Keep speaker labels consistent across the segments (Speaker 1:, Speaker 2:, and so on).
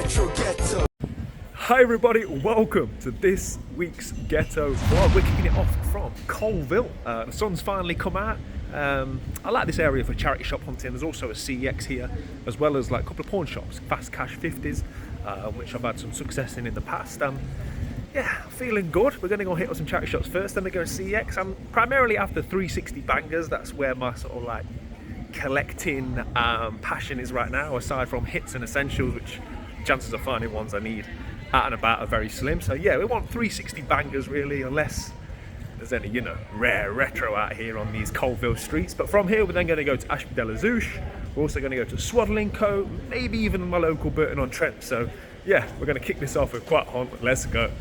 Speaker 1: Metro Ghetto.
Speaker 2: Hi everybody, welcome to this week's Ghetto vlog. We're kicking it off from Colville. The sun's finally come out. I like this area for charity shop hunting. There's also a CEX here, as well as like a couple of pawn shops, fast cash 50s, which I've had some success in the past. Yeah, feeling good. We're going to go hit up some charity shops first, then we go to CEX. I'm primarily after 360 bangers. That's where my sort of like collecting passion is right now, aside from hits and essentials, which chances of finding ones I need out and about are very slim. So yeah, we want 360 bangers really, unless there's any, you know, rare retro out here on these Colville streets. But from here, we're then going to go to Ashby de la Zouche. We're also going to go to Swaddling Co, maybe even my local Burton-on-Trent. So yeah, we're going to kick this off with Quat Hunt. Let's go.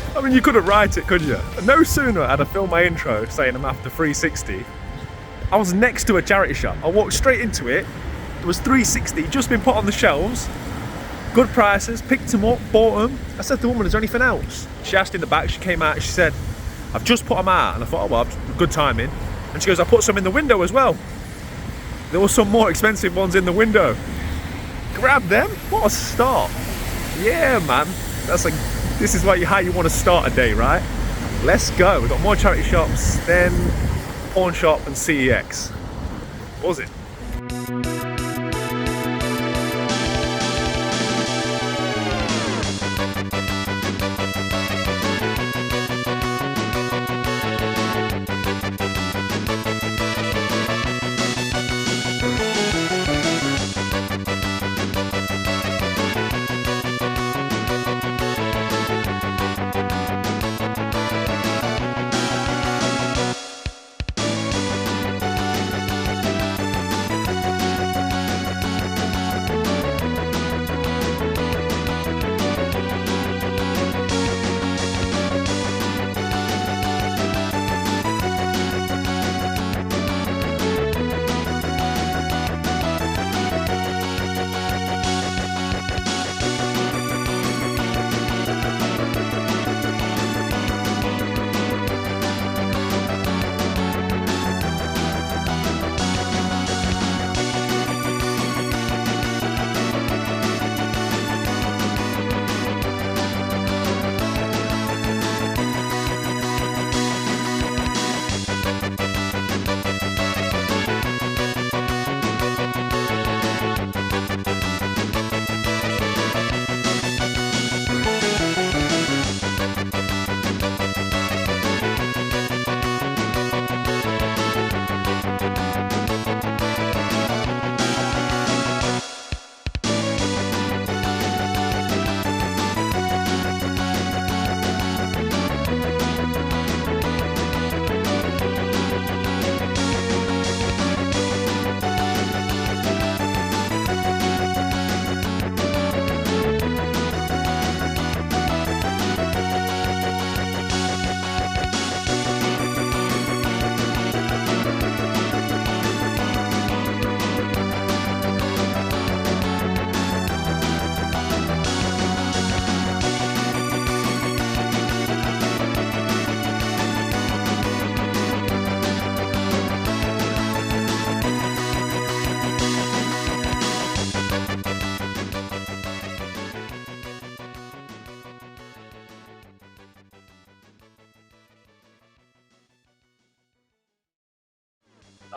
Speaker 2: I mean, you couldn't write it, could you? No sooner had I filmed my intro saying I'm after 360, I was next to a charity shop. I walked straight into it. There was 360 just been put on the shelves. Good prices, picked them up, bought them. I said to the woman, is there anything else? She asked in the back, she came out and she said, I've just put them out. And I thought, oh well, good timing. And she goes, I put some in the window as well. There were some more expensive ones in the window. Grab them? What a start. Yeah, man. That's like, this is like how you want to start a day, right? Let's go. We've got more charity shops, then pawn shop and CEX. What was it?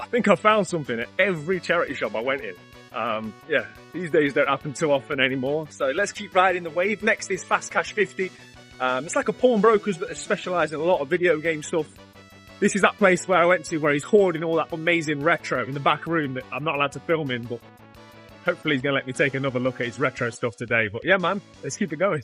Speaker 2: I think I found something at every charity shop I went in. Yeah, these days don't happen too often anymore. So let's keep riding the wave. Next is Fast Cash 50. It's like a pawnbrokers, but they specialise in a lot of video game stuff. This is that place where I went to where he's hoarding all that amazing retro in the back room that I'm not allowed to film in, but hopefully he's going to let me take another look at his retro stuff today. But yeah, man, let's keep it going.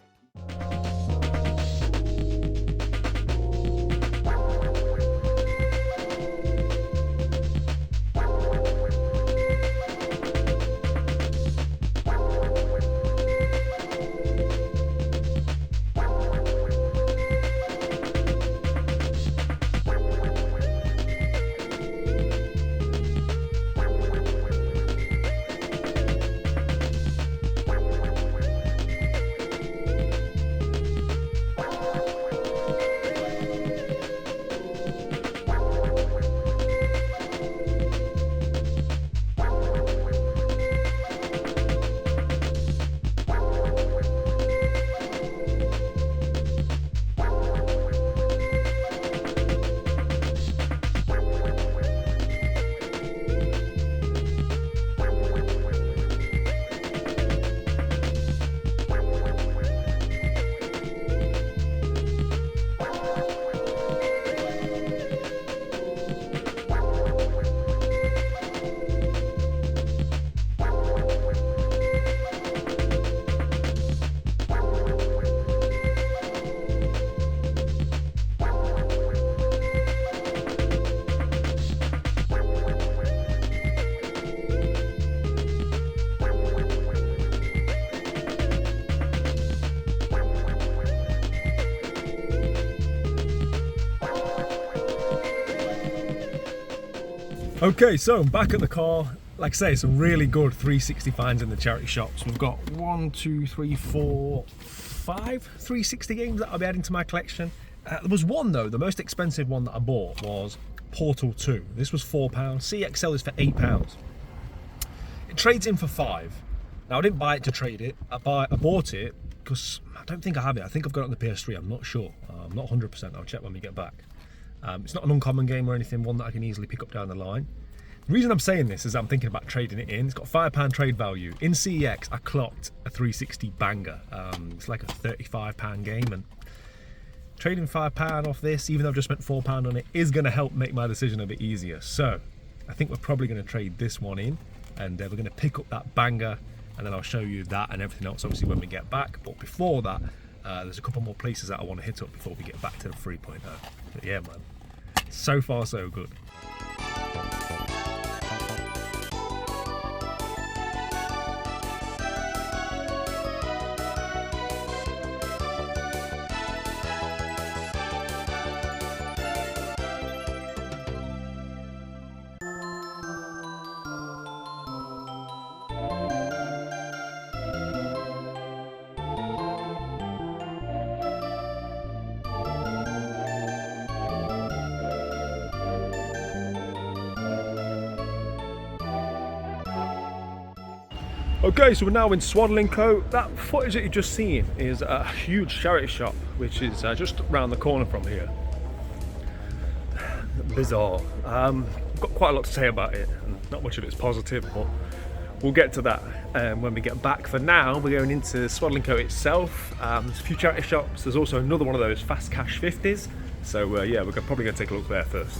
Speaker 2: Okay, so I'm back at the car. Like I say, some really good 360 finds in the charity shops. We've got 1, 2, 3, 4, 5 360 games that I'll be adding to my collection. There was one though, the most expensive one that I bought was Portal 2. This was £4. CEX is for £8. It trades in for 5. Now I didn't buy it to trade it. I bought it because I don't think I have it. I think I've got it on the PS3. I'm not sure. I'm not 100%. I'll check when we get back. It's not an uncommon game or anything. One that I can easily pick up down the line. The reason I'm saying this is I'm thinking about trading it in. It's got £5 trade value. In CEX, I clocked a 360 banger. It's like a £35 game, and trading £5 off this, even though I've just spent £4 on it, is going to help make my decision a bit easier. So I think we're probably going to trade this one in, and we're going to pick up that banger, and then I'll show you that and everything else obviously when we get back. But before that, there's a couple more places that I want to hit up before we get back to the 3.0. But yeah, man, so far so good. Okay, so we're now in Swaddling Coat. That footage that you've just seen is a huge charity shop, which is just around the corner from here. Bizarre. I've got quite a lot to say about it, and not much of it's positive, but we'll get to that when we get back. For now, we're going into Swaddling Coat itself. There's a few charity shops. There's also another one of those fast cash 50s. So yeah, we're probably going to take a look there first.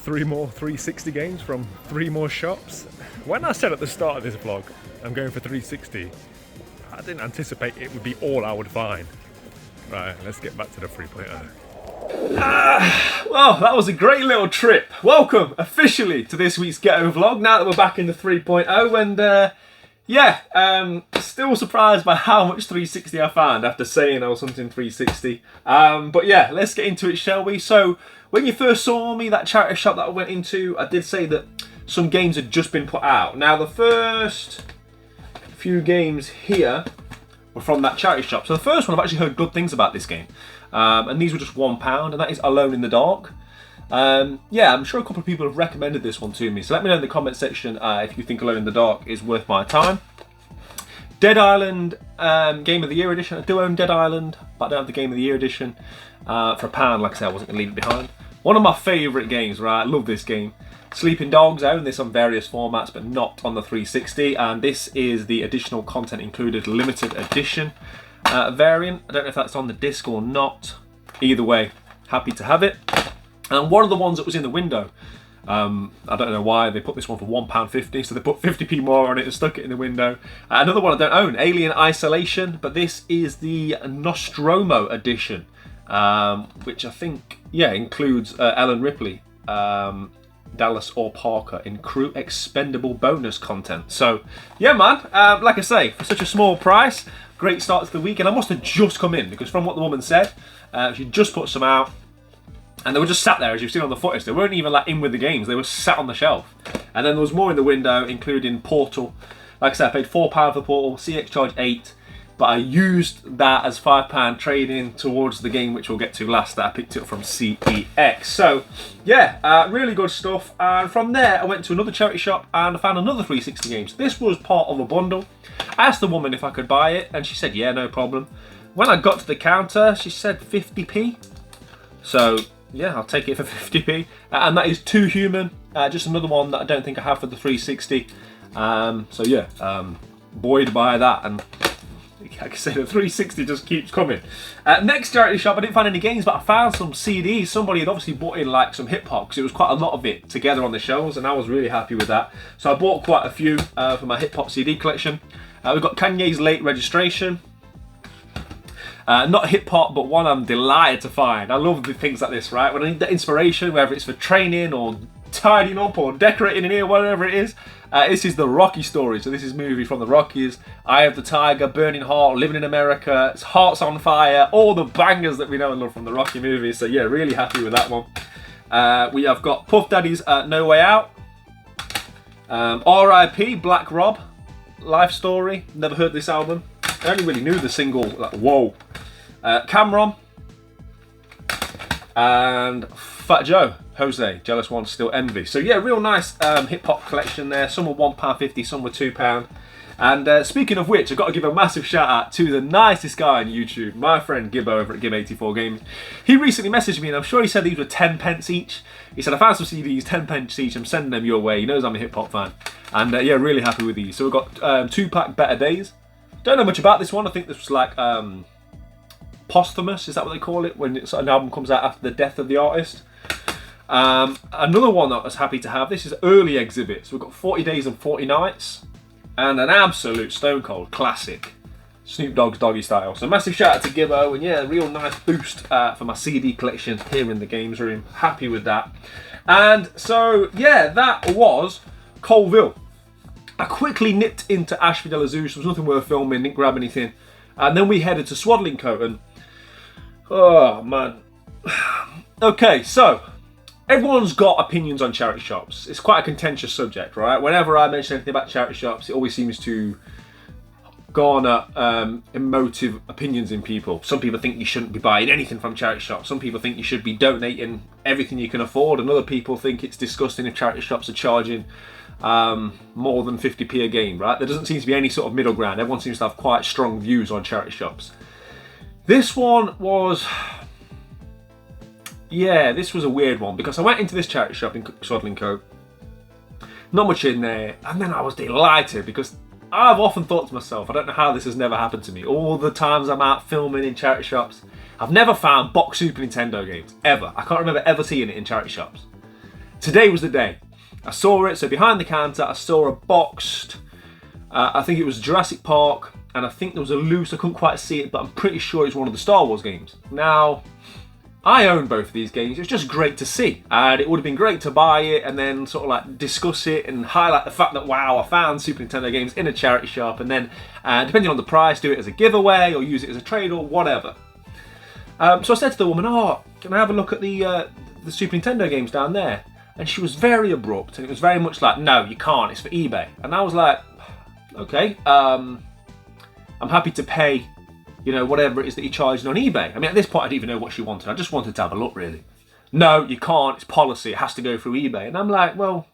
Speaker 2: 3 more 360 games from 3 more shops. When I said at the start of this vlog I'm going for 360, I didn't anticipate it would be all I would find. Right, let's get back to the 3.0. Well, that was a great little trip. Welcome officially to this week's Ghetto vlog, now that we're back in the 3.0, and still surprised by how much 360 I found after saying I was hunting 360. But yeah, let's get into it, shall we? So, when you first saw me, that charity shop that I went into, I did say that some games had just been put out. Now, the first few games here were from that charity shop. So the first one, I've actually heard good things about this game. And these were just £1, and that is Alone in the Dark. Yeah, I'm sure a couple of people have recommended this one to me. So let me know in the comment section if you think Alone in the Dark is worth my time. Dead Island Game of the Year edition. I do own Dead Island, but I don't have the Game of the Year edition. For £1, like I said, I wasn't going to leave it behind. One of my favourite games, right? I love this game. Sleeping Dogs, I own this on various formats, but not on the 360. And this is the additional content included limited edition variant. I don't know if that's on the disc or not. Either way, happy to have it. And one of the ones that was in the window, I don't know why they put this one for £1.50, so they put 50p more on it and stuck it in the window. Another one I don't own, Alien Isolation, but this is the Nostromo edition. which I think, yeah, includes Ellen Ripley, Dallas or Parker in crew expendable bonus content. So, yeah, man, like I say, for such a small price, great start to the week. And I must have just come in, because from what the woman said, she just put some out, and they were just sat there, as you've seen on the footage. They weren't even like in with the games, they were sat on the shelf. And then there was more in the window, including Portal. Like I said, I paid £4 for Portal, CEX charged £8, but I used that as £5 trading towards the game, which we'll get to last, that I picked it up from CEX. So, yeah, really good stuff. And from there, I went to another charity shop and I found another 360 games. This was part of a bundle. I asked the woman if I could buy it, and she said, yeah, no problem. When I got to the counter, she said 50p. So, yeah, I'll take it for 50p. And that is Too Human, just another one that I don't think I have for the 360. So, yeah, buoyed by that. And like I say, the 360 just keeps coming. Next charity shop, I didn't find any games, but I found some CDs. Somebody had obviously bought in like some hip hop, because it was quite a lot of it together on the shelves, and I was really happy with that. So I bought quite a few for my hip hop CD collection. We've got Kanye's Late Registration. Not hip hop, but one I'm delighted to find. I love the things like this, right? When I need the inspiration, whether it's for training or tidying up or decorating in here, whatever it is. This is the Rocky story. So this is a movie from the Rockies. Eye of the Tiger, Burning Heart, Living in America, it's Hearts on Fire, all the bangers that we know and love from the Rocky movies. So yeah, really happy with that one. We have got Puff Daddy's No Way Out. R.I.P. Black Rob, Life Story. Never heard this album. I only really knew the single, like, whoa. Cameron. And Fat Joe, Jose, Jealous One, Still Envy. So yeah, real nice hip hop collection there. Some were £1.50, some were £2. And speaking of which, I've got to give a massive shout out to the nicest guy on YouTube, my friend Gibbo over at Gib84 Games. He recently messaged me, and I'm sure he said these were 10 pence each. He said, I found some CDs, 10 pence each, I'm sending them your way. He knows I'm a hip hop fan. And yeah, really happy with these. So we've got 2-pack Better Days. Don't know much about this one. I think this was like posthumous, is that what they call it, when an album comes out after the death of the artist. Another one that I was happy to have, this is early exhibits. We've got 40 Days and 40 Nights, and an absolute stone cold classic, Snoop Dogg's Doggy Style. So massive shout out to Gibbo, and yeah, real nice boost for my CD collection here in the games room. Happy with that. And so yeah, that was Colville. I quickly nipped into Ashby de la Zouch. There was nothing worth filming, didn't grab anything. And then we headed to Swaddling Coat, and oh man. Okay, so everyone's got opinions on charity shops. It's quite a contentious subject, right? Whenever I mention anything about charity shops, it always seems to garner emotive opinions in people. Some people think you shouldn't be buying anything from charity shops. Some people think you should be donating everything you can afford, and other people think it's disgusting if charity shops are charging more than 50p a game, right? There doesn't seem to be any sort of middle ground. Everyone seems to have quite strong views on charity shops. This one was, yeah, this was a weird one, because I went into this charity shop in Swaddling Coat, not much in there, and then I was delighted, because I've often thought to myself, I don't know how this has never happened to me. All the times I'm out filming in charity shops, I've never found box Super Nintendo games, ever. I can't remember ever seeing it in charity shops. Today was the day. I saw it, so behind the counter I saw a boxed, I think it was Jurassic Park, and I think there was a loose, I couldn't quite see it, but I'm pretty sure it's one of the Star Wars games. Now, I own both of these games. It's just great to see, and it would have been great to buy it and then sort of like discuss it and highlight the fact that, wow, I found Super Nintendo games in a charity shop, and then depending on the price, do it as a giveaway or use it as a trade or whatever. So I said to the woman, oh, can I have a look at the Super Nintendo games down there? And she was very abrupt, and it was very much like, no, you can't, it's for eBay. And I was like, okay, I'm happy to pay, you know, whatever it is that you're charging on eBay. I mean, at this point, I didn't even know what she wanted. I just wanted to have a look, really. No, you can't, it's policy, it has to go through eBay. And I'm like, well,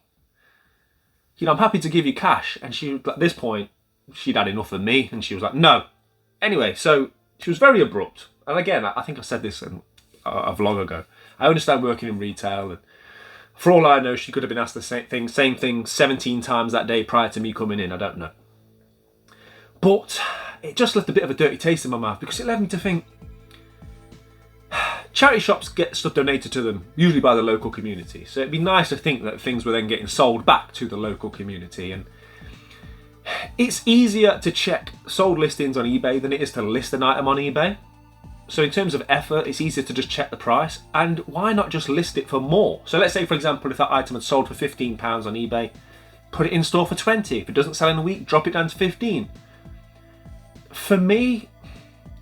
Speaker 2: you know, I'm happy to give you cash. And she, at this point, she'd had enough of me, and she was like, no. Anyway, so she was very abrupt. And again, I think I said this in a vlog ago. I understand working in retail, and for all I know, she could have been asked the same thing 17 times that day prior to me coming in. I don't know. But it just left a bit of a dirty taste in my mouth, because it led me to think, charity shops get stuff donated to them, usually by the local community. So it'd be nice to think that things were then getting sold back to the local community. And it's easier to check sold listings on eBay than it is to list an item on eBay.
Speaker 1: So in terms of effort, it's easier to just check the price. And why not just list it for more? So let's say, for example, if that item had sold for £15 on eBay, put it in store for 20. If it doesn't sell in a week, drop it down to 15. For me,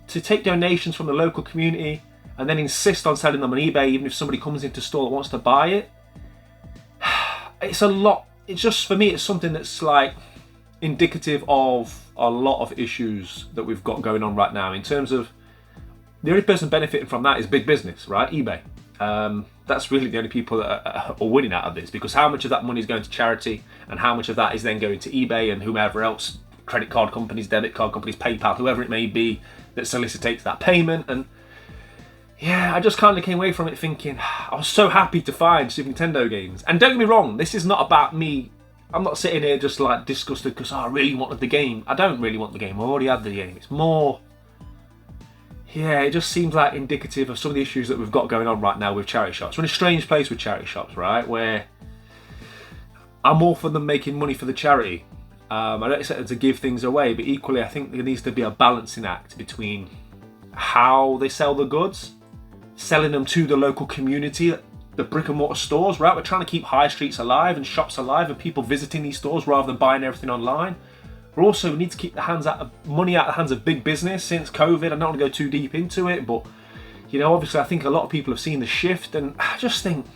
Speaker 1: to take donations from the local community and then insist on selling them on eBay, even if somebody comes into store that wants to buy it, it's a lot. It's just, for me, it's something that's like indicative of a lot of issues that we've got going on right now. In terms of, the only person benefiting from that is big business, right? eBay. That's really the only people that are winning out of this, because how much of that money is going to charity and how much of that is then going to eBay and whomever else, credit card companies, debit card companies, PayPal, whoever it may be that solicitates that payment. And yeah, I just kind of came away from it thinking, I was so happy to find Super Nintendo games. And don't get me wrong, this is not about me. I'm not sitting here just like disgusted because I really wanted the game. I don't really want the game. I already had the game. It's more, yeah, it just seems like indicative of some of the issues that we've got going on right now with charity shops. We're in a strange place with charity shops, right? Where I'm all for them making money for the charity. I don't expect them to give things away, but equally I think there needs to be a balancing act between how they sell the goods, selling them to the local community, the brick and mortar stores, right? We're trying to keep high streets alive and shops alive and people visiting these stores rather than buying everything online. We also need to keep money out of the hands of big business since COVID. I don't want to go too deep into it, but you know, obviously I think a lot of people have seen the shift, and I just think,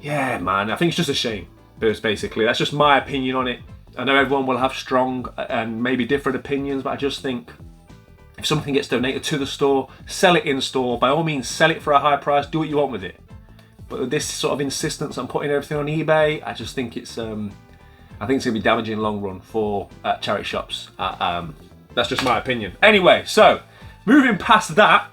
Speaker 1: yeah, man, I think it's just a shame. Basically, that's just my opinion on it. I know everyone will have strong and maybe different opinions, but I just think if something gets donated to the store, sell it in store. By all means, sell it for a high price. Do what you want with it. But with this sort of insistence on putting everything on eBay, I just think it's going to be damaging in the long run for charity shops. That's just my opinion. Anyway, so moving past that.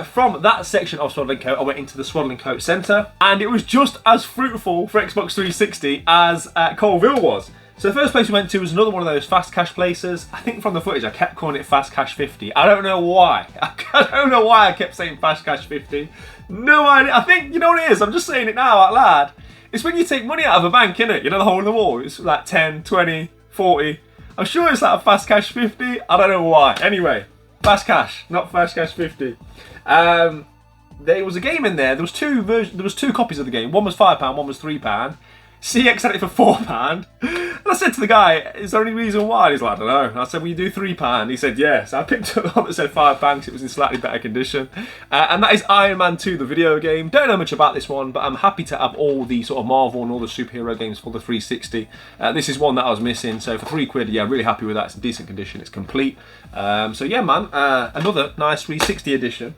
Speaker 1: From that section of Swaddling Coat, I went into the Swaddling Coat Centre, and it was just as fruitful for Xbox 360 as Colville was. So the first place we went to was another one of those fast cash places. I think from the footage I kept calling it Fast Cash 50. I don't know why. I don't know why I kept saying Fast Cash 50. No idea. I think, you know what it is? I'm just saying it now out loud. It's when you take money out of a bank, innit? You know, the hole in the wall. It's like 10, 20, 40. I'm sure it's like a Fast Cash 50. I don't know why. Anyway, Fast Cash, not Fast Cash 50. There was a game in there. There was two copies of the game. One was £5, one was £3. CEX had it for £4. And I said to the guy, is there any reason why? He's like, I don't know. And I said, will you do £3? He said, yes. I picked up the one that said £5 because it was in slightly better condition. And that is Iron Man 2, the video game. Don't know much about this one, but I'm happy to have all the sort of Marvel and all the superhero games for the 360. This is one that I was missing. So for £3, yeah, really happy with that. It's in decent condition. It's complete. So yeah, man, another nice 360 edition.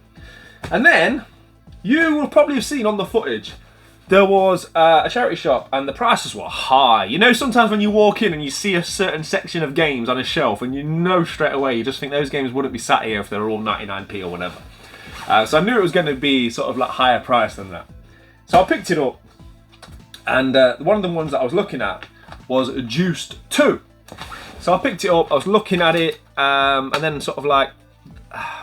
Speaker 1: And then, you will probably have seen on the footage, there was a charity shop and the prices were high. You know, sometimes when you walk in and you see a certain section of games on a shelf and you know straight away, you just think those games wouldn't be sat here if they were all 99p or whatever. So I knew it was going to be sort of like higher price than that. So I picked it up, and one of the ones that I was looking at was Juiced 2. So I picked it up, I was looking at it, and then sort of like,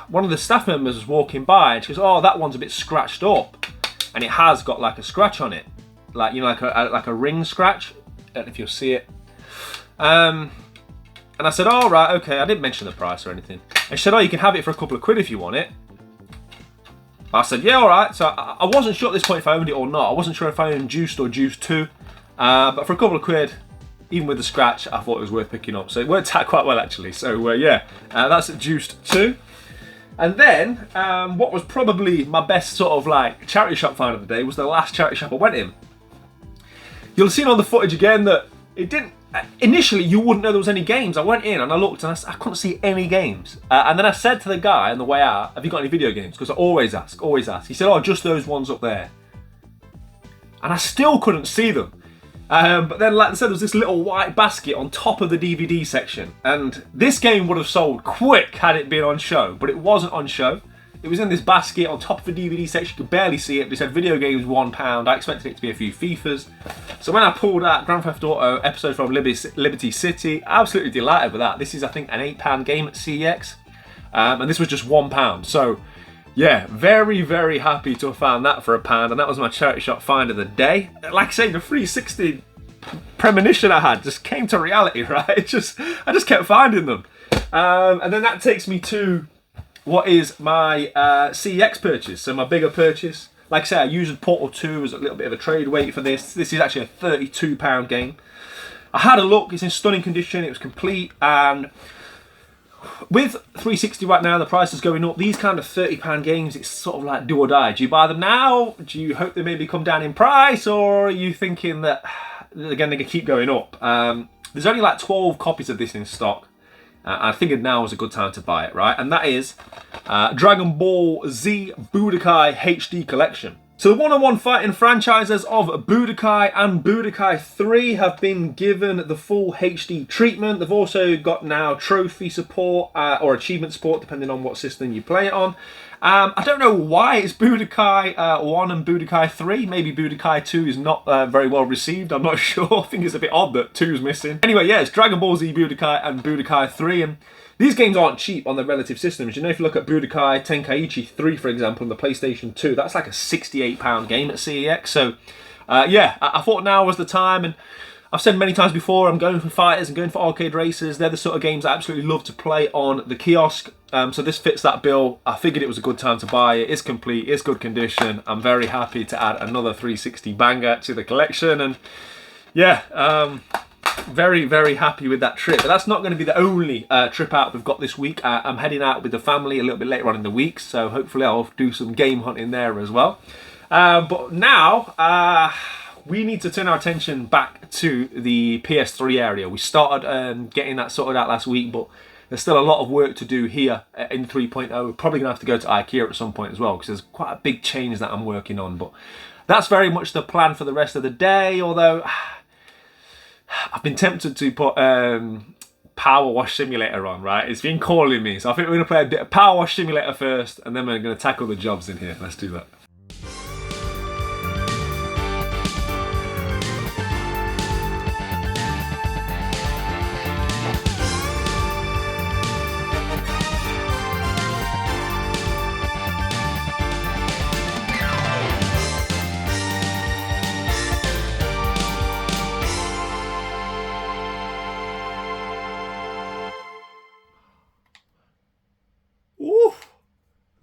Speaker 1: one of the staff members was walking by and she goes, oh, that one's a bit scratched up. And it has got like a scratch on it. Like, you know, like a ring scratch. I don't know if you'll see it. And I said, oh, right, okay. I didn't mention the price or anything. And she said, oh, you can have it for a couple of quid if you want it. I said, yeah, all right. So I wasn't sure at this point if I owned it or not. I wasn't sure if I owned Juiced or Juiced 2. But for a couple of quid, even with the scratch, I thought it was worth picking up. So it worked out quite well, actually. So, yeah, that's Juiced 2. And then, what was probably my best sort of like charity shop find of the day was the last charity shop I went in. You'll have seen on the footage again that it didn't, initially you wouldn't know there was any games. I went in and I looked and I couldn't see any games. And then I said to the guy on the way out, have you got any video games? Because I always ask. He said, oh, just those ones up there. And I still couldn't see them. But then, like I said, there was this little white basket on top of the DVD section. And this game would have sold quick had it been on show. But it wasn't on show. It was in this basket on top of the DVD section. You could barely see it. They said video games £1. I expected it to be a few FIFAs. So when I pulled out Grand Theft Auto episode from Liberty City, absolutely delighted with that. This is, I think, an £8 game at CEX. And this was just £1. So, yeah, very, very happy to have found that for £1, and that was my charity shop find of the day. Like I say, the 360 premonition I had just came to reality, right? I just kept finding them. And then that takes me to what is my CEX purchase, so my bigger purchase. Like I said, I used Portal 2 as a little bit of a trade weight for this. This is actually a £32 game. I had a look, it's in stunning condition, it was complete, and with 360 right now, the price is going up. These kind of £30 games, it's sort of like do or die. Do you buy them now? Do you hope they maybe come down in price? Or are you thinking that they're going to keep going up? There's only like 12 copies of this in stock. I figured now was a good time to buy it, right? And that is Dragon Ball Z Budokai HD Collection. So the one-on-one fighting franchises of Budokai and Budokai 3 have been given the full HD treatment. They've also got now trophy support or achievement support, depending on what system you play it on. I don't know why it's Budokai 1 and Budokai 3. Maybe Budokai 2 is not very well received. I'm not sure. I think it's a bit odd that 2 is missing. Anyway, yeah, it's Dragon Ball Z Budokai and Budokai 3. And these games aren't cheap on their relative systems. You know, if you look at Budokai Tenkaichi 3, for example, on the PlayStation 2, that's like a £68 game at CEX. So, yeah, I thought now was the time. And I've said many times before, I'm going for fighters and going for arcade races. They're the sort of games I absolutely love to play on the kiosk. So this fits that bill. I figured it was a good time to buy it. It's complete, it's good condition. I'm very happy to add another 360 banger to the collection. And yeah, very, very happy with that trip. But that's not going to be the only trip out we've got this week. I'm heading out with the family a little bit later on in the week. So hopefully I'll do some game hunting there as well. But now, we need to turn our attention back to the PS3 area. We started getting that sorted out last week, but there's still a lot of work to do here in 3.0. We're probably going to have to go to IKEA at some point as well, because there's quite a big change that I'm working on. But that's very much the plan for the rest of the day, although I've been tempted to put Power Wash Simulator on, right? It's been calling me. So I think we're going to play a bit of Power Wash Simulator first, and then we're going to tackle the jobs in here. Let's do that.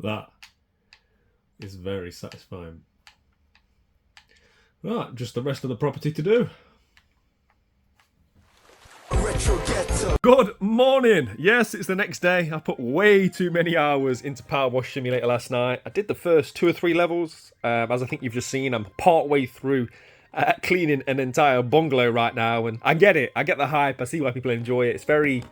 Speaker 2: That is very satisfying. Right, just the rest of the property to do. Good morning. Yes, it's the next day. I put way too many hours into Power Wash Simulator last night. I did the first 2 or 3 levels. As I think you've just seen, I'm part way through cleaning an entire bungalow right now. And I get it. I get the hype. I see why people enjoy it. It's very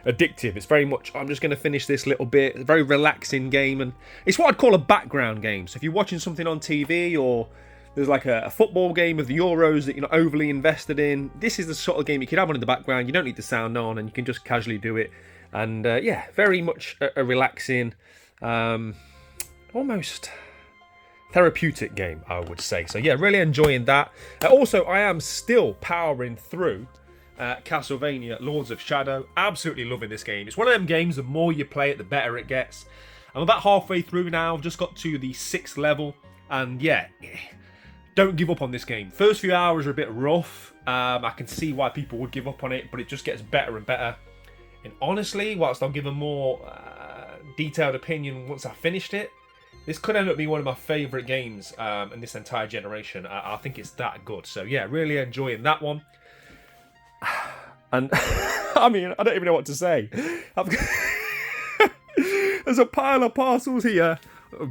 Speaker 2: addictive. It's very much, I'm just going to finish this little bit. It's a very relaxing game, and it's what I'd call a background game. So if you're watching something on TV, or there's like a football game of the Euros that you're not overly invested in, this is the sort of game you can have on in the background. You don't need the sound on, and you can just casually do it. And yeah, very much a relaxing, almost therapeutic game, I would say. So yeah, really enjoying that. Also, I am still powering through Castlevania Lords of Shadow. Absolutely loving this game. It's one of them games, the more you play it, the better it gets. I'm about halfway through now. I've just got to the 6th level, and yeah, don't give up on this game. First few hours are a bit rough. I can see why people would give up on it, but it just gets better and better. And honestly, whilst I'll give a more detailed opinion once I've finished it, this could end up being one of my favourite games in this entire generation. I think it's that good. So yeah, really enjoying that one. And I mean, I don't even know what to say. There's a pile of parcels here,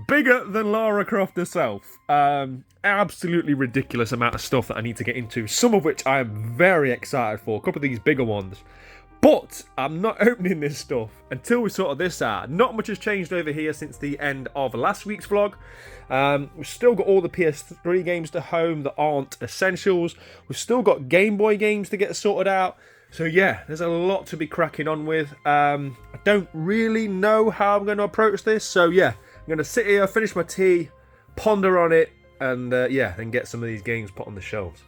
Speaker 2: bigger than Lara Croft herself. Absolutely ridiculous amount of stuff that I need to get into, some of which I am very excited for. A couple of these bigger ones. But I'm not opening this stuff until we sort this out. Not much has changed over here since the end of last week's vlog. We've still got all the PS3 games to home that aren't essentials. We've still got Game Boy games to get sorted out. So yeah, there's a lot to be cracking on with. I don't really know how I'm going to approach this. So yeah, I'm going to sit here, finish my tea, ponder on it, and yeah, then get some of these games put on the shelves.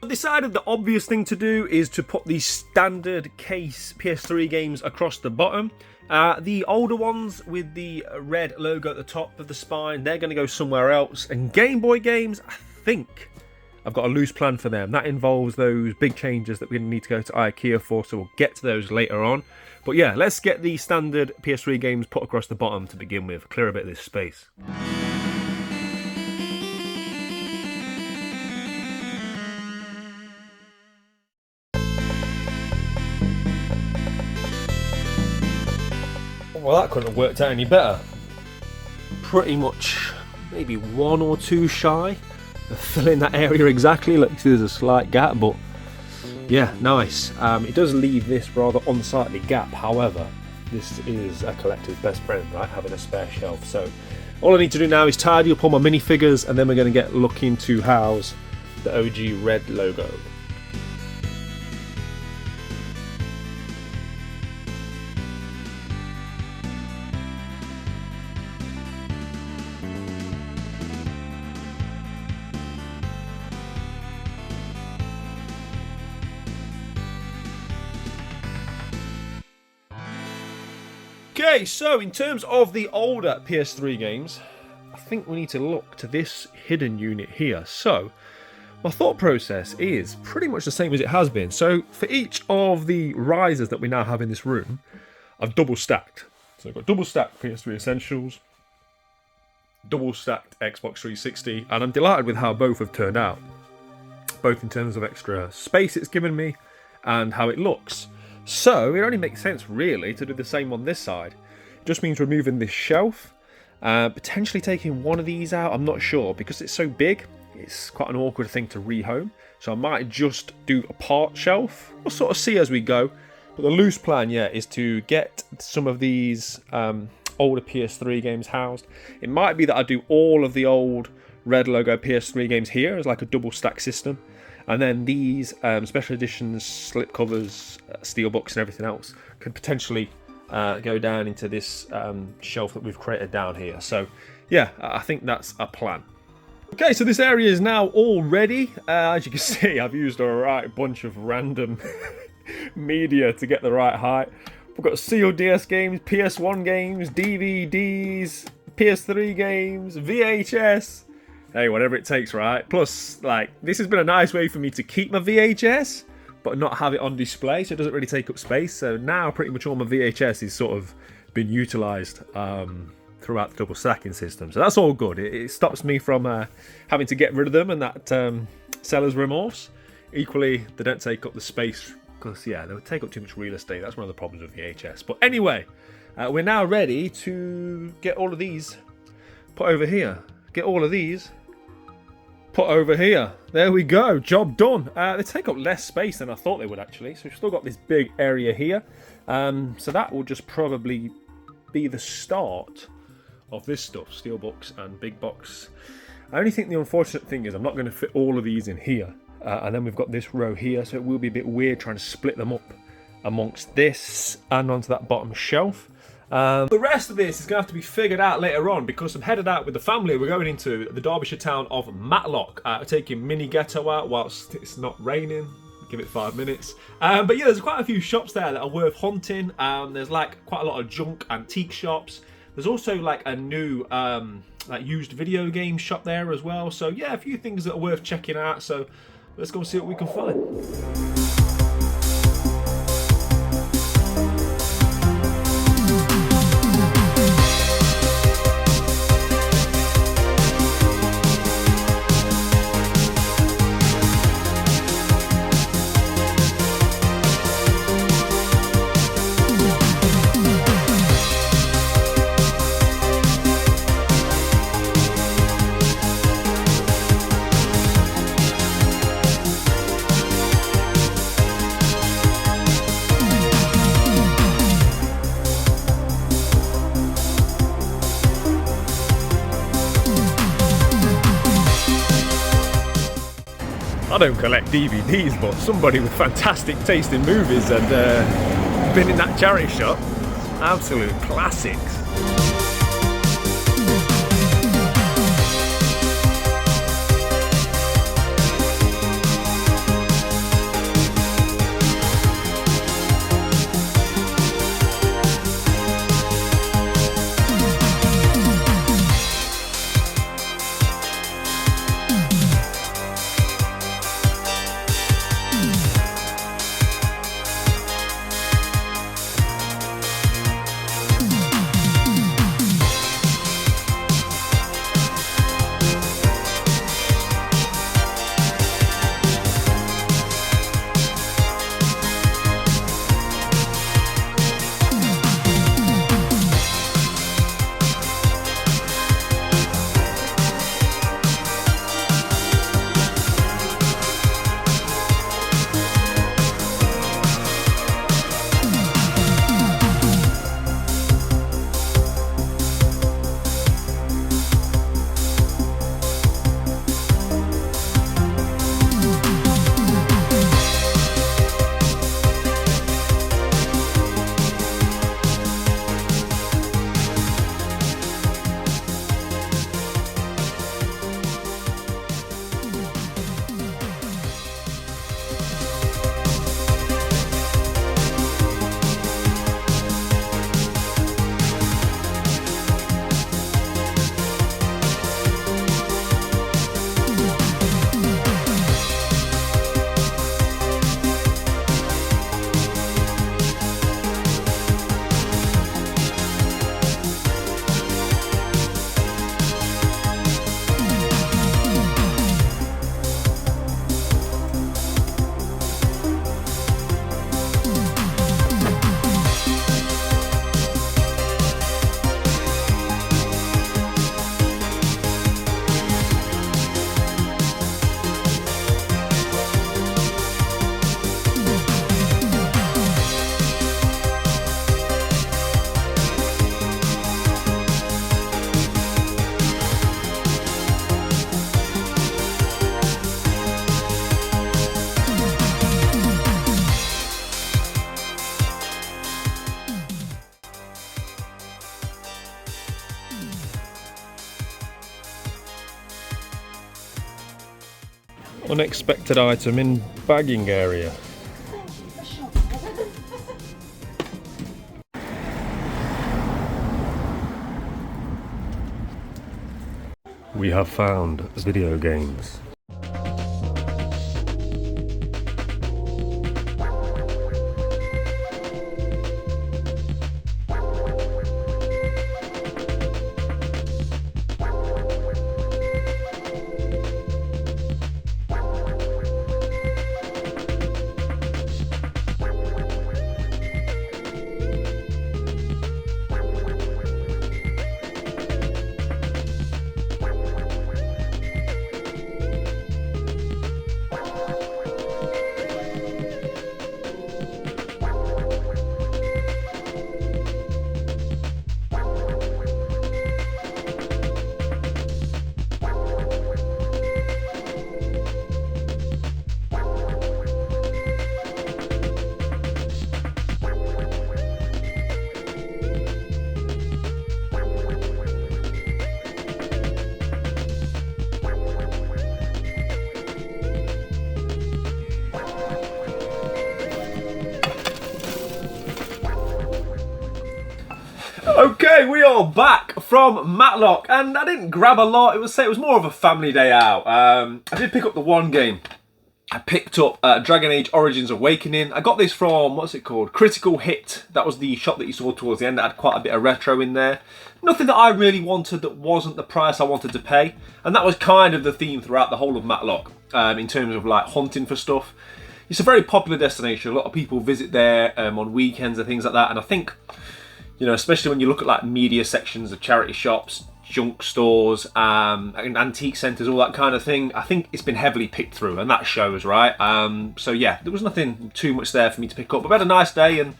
Speaker 2: I decided the obvious thing to do is to put these standard case PS3 games across the bottom. The older ones with the red logo at the top of the spine, they're going to go somewhere else. And Game Boy games, I think I've got a loose plan for them. That involves those big changes that we're going to need to go to IKEA for, so we'll get to those later on. But yeah, let's get the standard PS3 games put across the bottom to begin with. Clear a bit of this space. Well, that couldn't have worked out any better. Pretty much maybe 1 or 2 shy of filling that area exactly. Like, you see there's a slight gap, but yeah, nice. It does leave this rather unsightly gap. However, this is a collector's best friend, right? Having a spare shelf. So all I need to do now is tidy up all my minifigures, and then we're going to get looking to house the OG red logo. Okay, so in terms of the older PS3 games, I think we need to look to this hidden unit here. So my thought process is pretty much the same as it has been. So for each of the risers that we now have in this room, I've double stacked. So I've got double stacked PS3 Essentials, double stacked Xbox 360, and I'm delighted with how both have turned out. Both in terms of extra space it's given me and how it looks. So it only makes sense really to do the same on this side. It just means removing this shelf, potentially taking one of these out. I'm not sure, because it's so big, it's quite an awkward thing to rehome. So I might just do a part shelf. We'll sort of see as we go. But the loose plan, yeah, is to get some of these older PS3 games housed. It might be that I do all of the old red logo PS3 games here as like a double stack system. And then these special editions, slip covers, steelbooks and everything else could potentially go down into this shelf that we've created down here. So yeah, I think that's a plan. Okay, so this area is now all ready. As you can see, I've used a right bunch of random media to get the right height. We've got CODS games, PS1 games, DVDs, PS3 games, VHS. Hey, whatever it takes, right? Plus, like, this has been a nice way for me to keep my VHS, but not have it on display, so it doesn't really take up space. So now pretty much all my VHS is sort of been utilised throughout the double stacking system. So that's all good. It stops me from having to get rid of them and that seller's remorse. Equally, they don't take up the space, because, yeah, they would take up too much real estate. That's one of the problems with VHS. But anyway, we're now ready to get all of these put over here. Get all of these put over here. There we go. Job done. They take up less space than I thought they would, actually. So we've still got this big area here. So that will just probably be the start of this stuff. Steelbooks and big box. I only think the unfortunate thing is I'm not going to fit all of these in here. And then we've got this row here. So it will be a bit weird trying to split them up amongst this and onto that bottom shelf. The rest of this is going to have to be figured out later on, because I'm headed out with the family. We're going into the Derbyshire town of Matlock, taking mini Ghetto out whilst it's not raining. Give it 5 minutes. But yeah, there's quite a few shops there that are worth hunting. There's like quite a lot of junk antique shops. There's also like a new like used video game shop there as well. So yeah, a few things that are worth checking out. So let's go and see what we can find. I don't collect DVDs, but somebody with fantastic taste in movies and been in that charity shop. Absolute classics. Unexpected item in bagging area. We have found video games.
Speaker 1: Okay, we are back from Matlock, and I didn't grab a lot. It was more of a family day out. I did pick up the one game. I picked up Dragon Age Origins Awakening. I got this from, what's it called? Critical Hit. That was the shop that you saw towards the end. That had quite a bit of retro in there. Nothing that I really wanted that wasn't the price I wanted to pay. And that was kind of the theme throughout the whole of Matlock, in terms of like hunting for stuff. It's a very popular destination. A lot of people visit there on weekends and things like that. And I think, you know, especially when you look at like media sections of charity shops, junk stores, and antique centres, all that kind of thing, I think it's been heavily picked through, and that shows, right? So yeah, there was nothing too much there for me to pick up, but we had a nice day, and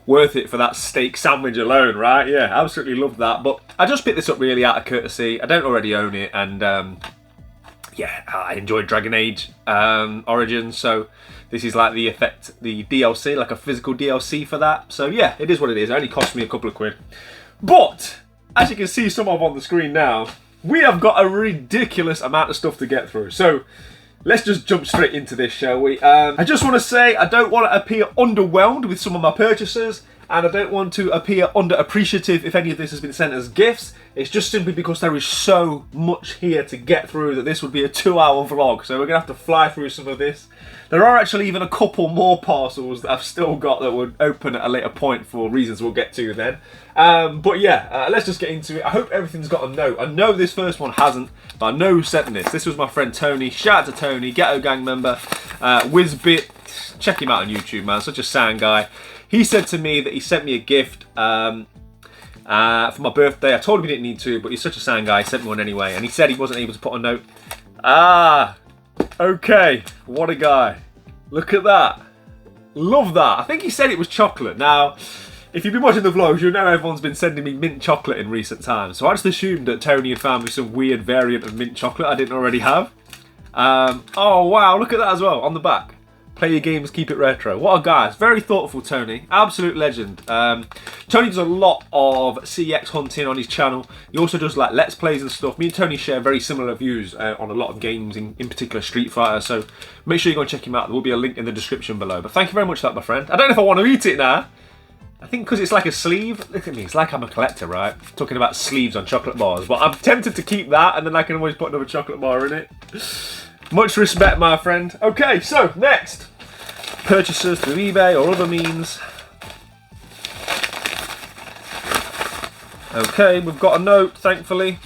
Speaker 1: worth it for that steak sandwich alone, right? Yeah, absolutely loved that. But I just picked this up really out of courtesy. I don't already own it, and yeah, I enjoyed Dragon Age Origins, so this is like the DLC, like a physical DLC for that. So yeah, it is what it is. It only cost me a couple of quid. But, as you can see some of on the screen now, we have got a ridiculous amount of stuff to get through. So, let's just jump straight into this, shall we? I just want to say, I don't want to appear underwhelmed with some of my purchases, and I don't want to appear underappreciative if any of this has been sent as gifts. It's just simply because there is so much here to get through that this would be a 2-hour vlog, so we're going to have to fly through some of this. There are actually even a couple more parcels that I've still got that would open at a later point for reasons we'll get to then. But yeah, let's just get into it. I hope everything's got a note. I know this first one hasn't, but I know who sent this. This was my friend Tony. Shout out to Tony, Ghetto gang member, Whizbit. Check him out on YouTube, man. Such a sound guy. He said to me that he sent me a gift for my birthday. I told him he didn't need to, but he's such a sound guy. He sent me one anyway, and he said he wasn't able to put a note. Okay, what a guy. Look at that. Love that. I think he said it was chocolate. Now, if you've been watching the vlogs, you'll know everyone's been sending me mint chocolate in recent times. So I just assumed that Tony had found me some weird variant of mint chocolate I didn't already have. Oh, wow, look at that as well, on the back. Play your games, keep it retro. What a guy. It's very thoughtful, Tony. Absolute legend. Tony does a lot of CEX hunting on his channel. He also does like Let's Plays and stuff. Me and Tony share very similar views on a lot of games, in particular Street Fighter. So make sure you go and check him out. There will be a link in the description below. But thank you very much for that, my friend. I don't know if I want to eat it now. I think because it's like a sleeve. Look at me. It's like I'm a collector, right? Talking about sleeves on chocolate bars. But I'm tempted to keep that, and then I can always put another chocolate bar in it. Much respect, my friend. Okay, so next. Purchases through eBay or other means. Okay, we've got a note, thankfully.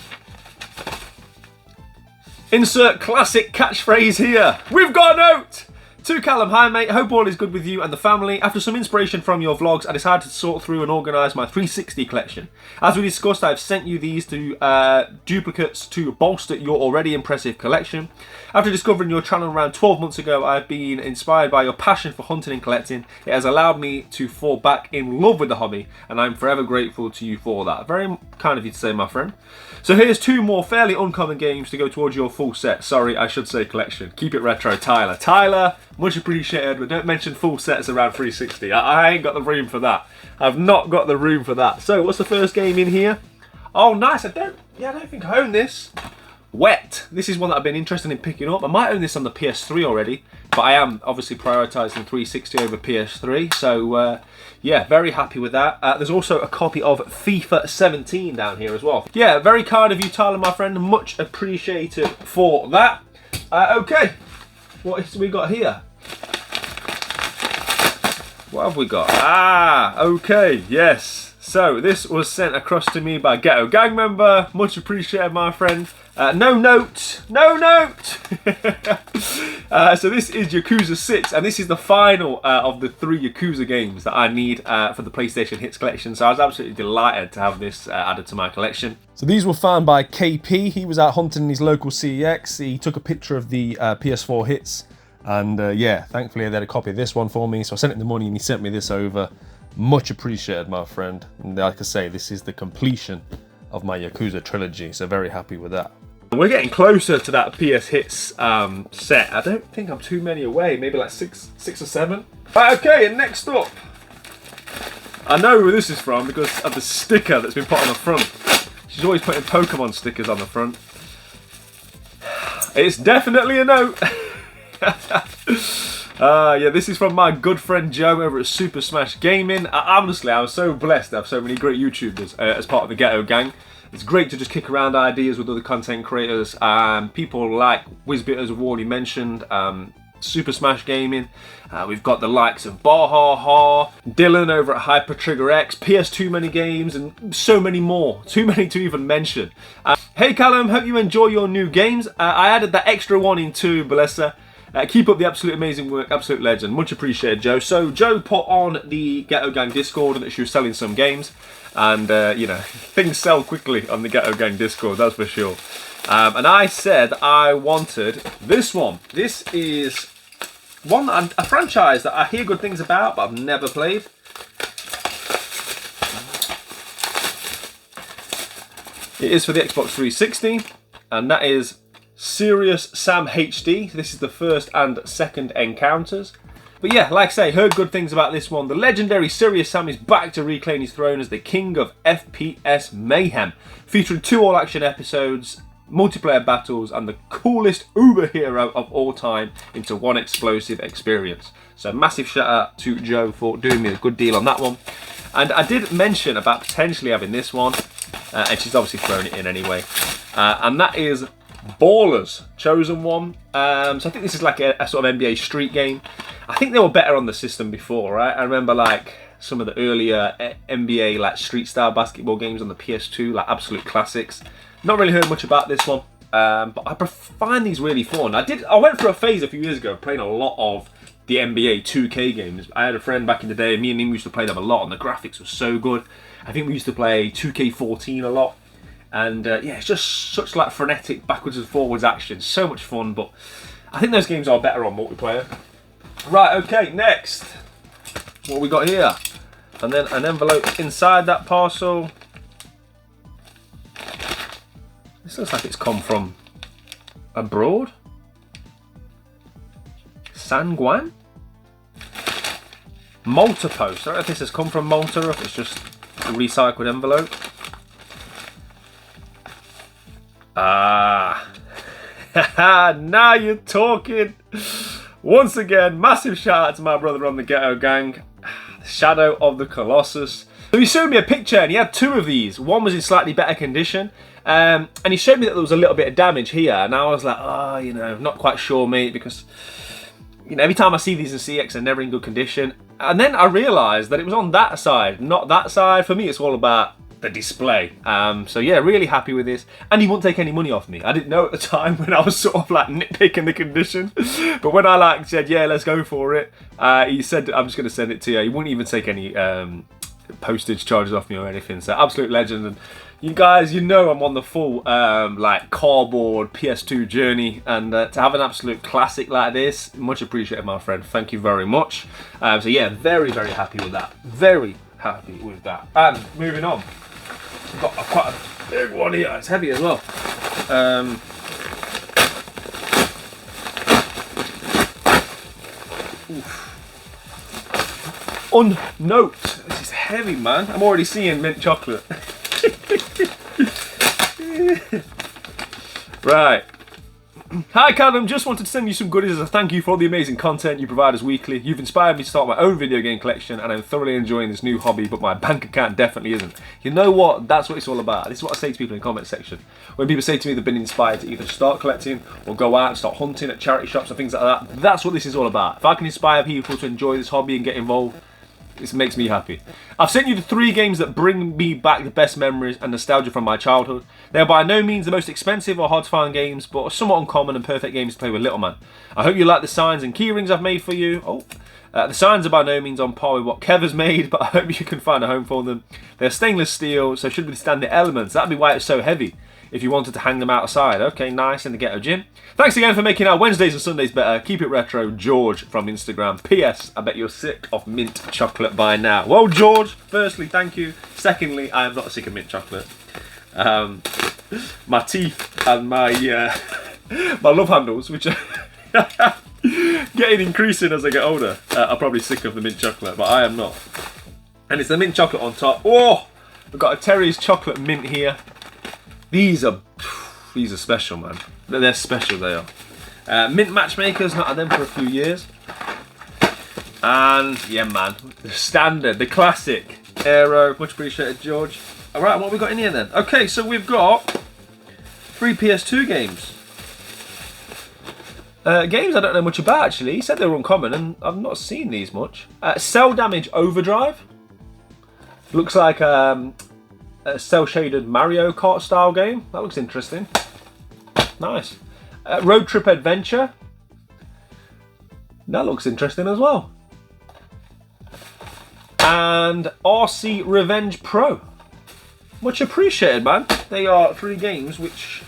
Speaker 1: Insert classic catchphrase here. We've got a note! To Callum, hi mate, hope all is good with you and the family. After some inspiration from your vlogs, I decided to sort through and organise my 360 collection. As we discussed, I've sent you these duplicates to bolster your already impressive collection. After discovering your channel around 12 months ago, I've been inspired by your passion for hunting and collecting. It has allowed me to fall back in love with the hobby, and I'm forever grateful to you for that. Very kind of you to say, my friend. So here's 2 more fairly uncommon games to go towards your full set. Sorry, I should say collection. Keep it retro, Tyler. Tyler, much appreciated, but don't mention full sets around 360. I ain't got the room for that. I've not got the room for that. So what's the first game in here? Oh, nice. I don't think I own this. Wet. This is one that I've been interested in picking up. I might own this on the PS3 already, but I am obviously prioritising 360 over PS3. So yeah, very happy with that. There's also a copy of FIFA 17 down here as well. Yeah, very kind of you, Tyler, my friend. Much appreciated for that. Okay, what have we got here? What have we got? Okay, yes. So this was sent across to me by Ghetto gang member. Much appreciated, my friend. No note. So this is Yakuza 6, and this is the final of the 3 Yakuza games that I need for the PlayStation Hits collection. So I was absolutely delighted to have this added to my collection. So these were found by KP. He was out hunting in his local CEX. He took a picture of the PS4 Hits, and yeah, thankfully they had a copy of this one for me. So I sent him the money, and he sent me this over. Much appreciated, my friend. And like I say, this is the completion of my Yakuza trilogy, so very happy with that. We're getting closer to that PS Hits set. I don't think I'm too many away, maybe like six or 7. Right, okay, and next up, I know who this is from because of the sticker that's been put on the front. She's always putting Pokemon stickers on the front. It's definitely a note. Yeah, this is from my good friend Joe over at Super Smash Gaming. Honestly, I was so blessed to have so many great YouTubers as part of the Ghetto gang. It's great to just kick around ideas with other content creators. People like Whizbitters we've already mentioned, Super Smash Gaming. We've got the likes of Bahaha, Dylan over at Hyper Trigger X, PS2 Many Games, and so many more. Too many to even mention. Hey Callum, hope you enjoy your new games. I added that extra one in too, bless her. Keep up the absolute amazing work, absolute legend. Much appreciated, Joe. So Joe put on the Ghetto Gang Discord that she was selling some games, and you know, things sell quickly on the Ghetto Gang Discord, that's for sure. And I said I wanted this one. This is one that a franchise that I hear good things about, but I've never played. It is for the Xbox 360, and that is Serious Sam HD. This is the first and second encounters. But yeah, like I say, heard good things about this one. The legendary Serious Sam is back to reclaim his throne as the king of FPS mayhem, featuring 2 all-action episodes, multiplayer battles, and the coolest Uber hero of all time into one explosive experience. So massive shout out to Joe for doing me a good deal on that one. And I did mention about potentially having this one, and she's obviously thrown it in anyway. And that is Ballers, chosen one. So I think this is like a sort of NBA Street game. I think they were better on the system before, right? I remember like some of the earlier NBA like street style basketball games on the PS2, like absolute classics. Not really heard much about this one, but I find these really fun. I went through a phase a few years ago playing a lot of the NBA 2K games. I had a friend back in the day, me and him used to play them a lot, and the graphics were so good. I think we used to play 2K14 a lot. And yeah, it's just such like frenetic backwards and forwards action. So much fun, but I think those games are better on multiplayer. Right, okay, next. What we got here? And then an envelope inside that parcel. This looks like it's come from abroad. San Juan? Malta Post. I don't know if this has come from Malta or if it's just a recycled envelope. Now you're talking. Once again, massive shout out to my brother on the Ghetto Gang, the Shadow of the Colossus. So he showed me a picture and he had 2 of these. One was in slightly better condition, and he showed me that there was a little bit of damage here, and I was like, oh, you know, not quite sure, mate, because you know, every time I see these in CX, they're never in good condition. And then I realised that it was on that side, not that side. For me, it's all about the display. So yeah, really happy with this. And he wouldn't take any money off me. I didn't know at the time when I was sort of like nitpicking the condition. But when I like said, yeah, let's go for it, he said, I'm just going to send it to you. He wouldn't even take any postage charges off me or anything. So absolute legend. And you guys, you know I'm on the full like cardboard PS2 journey, and to have an absolute classic like this, much appreciated, my friend. Thank you very much. So yeah, very, very happy with that. Very happy with that. And moving on, I've got quite a big one here. It's heavy as well. Unnote. This is heavy, man. I'm already seeing mint chocolate. Right. Hi Callum, just wanted to send you some goodies as a thank you for all the amazing content you provide us weekly. You've inspired me to start my own video game collection and I'm thoroughly enjoying this new hobby, but my bank account definitely isn't. You know what? That's what it's all about. This is what I say to people in the comment section. When people say to me they've been inspired to either start collecting or go out and start hunting at charity shops and things like that, that's what this is all about. If I can inspire people to enjoy this hobby and get involved, this makes me happy. I've sent you the 3 games that bring me back the best memories and nostalgia from my childhood. They are by no means the most expensive or hard to find games, but are somewhat uncommon and perfect games to play with little man. I hope you like the signs and keyrings I've made for you. The signs are by no means on par with what Kev has made, but I hope you can find a home for them. They're stainless steel, so should withstand the elements. That'd be why it's so heavy. If you wanted to hang them outside. Okay, nice, in the Ghetto gym. Thanks again for making our Wednesdays and Sundays better. Keep it retro, George from Instagram. P.S. I bet you're sick of mint chocolate by now. Well, George, firstly, thank you. Secondly, I am not sick of mint chocolate. My teeth and my my love handles, which are getting increasing as I get older, are probably sick of the mint chocolate, but I am not. And it's the mint chocolate on top. Oh, we've got a Terry's chocolate mint here. These are special, man. They're special, they are. Mint Matchmakers, not had them for a few years. And, yeah, man, the standard, the classic Aero. Much appreciated, George. All right, what have we got in here then? Okay, so we've got 3 PS2 games. Games I don't know much about, actually. He said they were uncommon, and I've not seen these much. Cell Damage Overdrive. Looks like a cel-shaded Mario Kart style game. That looks interesting. Nice. Road Trip Adventure. That looks interesting as well. And RC Revenge Pro. Much appreciated, man. They are 3 games which